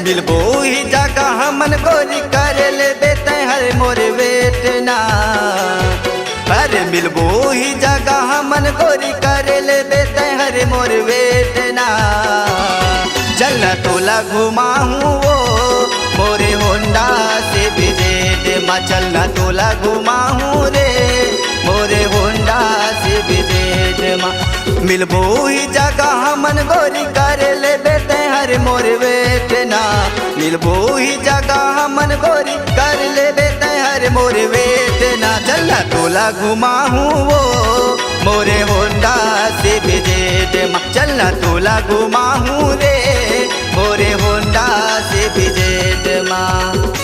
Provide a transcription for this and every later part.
मिलबो ही जगह हमन गोरी करे ले बेते हर मोर बेटना। अरे मिलबो ही जगह हमन गोरी करे ले बेते हर मोर बेटना। चलना तोला घुमाऊं वो मोरे होंडा से विजेट माँ। चलना तोला घुमाऊं रे मोरे होंडा से विजेट माँ। मिलबो ही जगह हमन गोरी करे ले बेटे हर मोर बेटना। मिलबो ही जगह हमन गोरी कर ले बेटे हर मोर बेटना। चलना तोला घुमाऊं वो मोरे होंडा से विजेट माँ। चलना तोला घुमाऊं रे मोरे होंडा से विजेट माँ।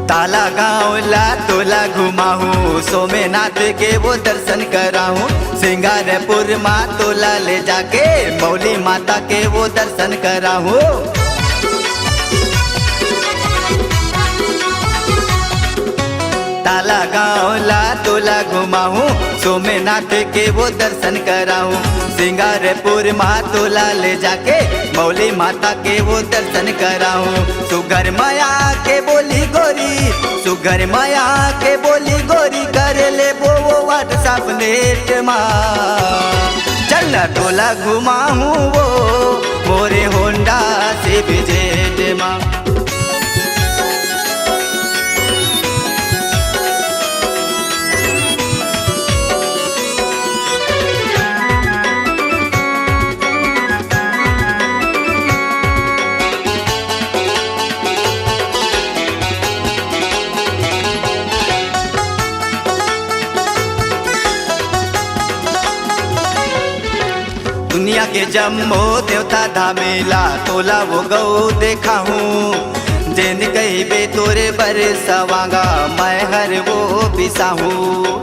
ताला गाँव ला तोला घुमाऊं सोमेनाथ के वो दर्शन कराऊं। सिंगारपुर माँ तोला ले जाके मौली माता के वो दर्शन कराऊं। ताला गाँव ला तोला घुमाऊं सोमेनाथ के वो दर्शन कराऊं। सिंगारपुर माँ तोला ले जाके मौली माता के वो दर्शन कराऊं। सुगर माया के बोली गोरी सुगर माया के बोली गोरी कर ले वो व्हाट्सएप नेट माँ। चलना तोला घुमाऊं वो मोरे होंडा से विजेट माँ। दुनिया के जम्मो देवता धामेला तोला वो गौ देखा हूँ। जिन कही बे तोरे बर सवांगा मैं हर वो पिसा हूँ।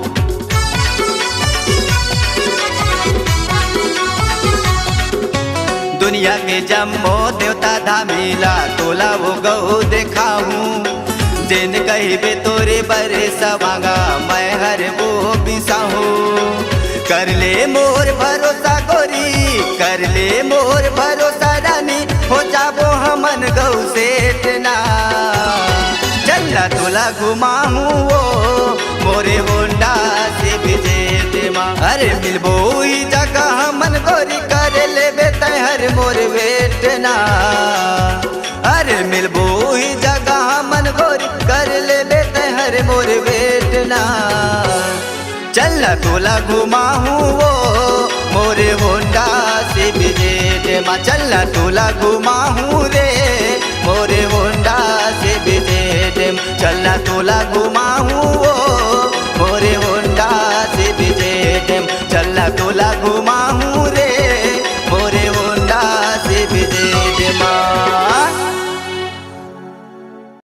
दुनिया के जम्मो देवता धामेला तोला वो गौ देखा हूँ। जिन कही बे तोरे बर सवांगा मैं हर वो पिसा हूँ। कर ले मोर भरोसा गोरी कर ले मोर भरोसा रानी हो जाबो हमन गौ सेठना। चलना तोला घुमाऊं वो मोरे होंडा से विजेट माँ। अरे मिलबो ही जगह हमन गोरी करे ले बेटे हर मोर बेटना। अरे मिलबो ही जगह हमन गोरी कर ले बेटे हर मोर बेटना। चलना तोला घुमाऊं वो मोरे होंडा से विजेट माँ। चलना तोला घुमाऊं रे मोरे होंडा से विजेट। चलना तोला घुमाऊं वो मोरे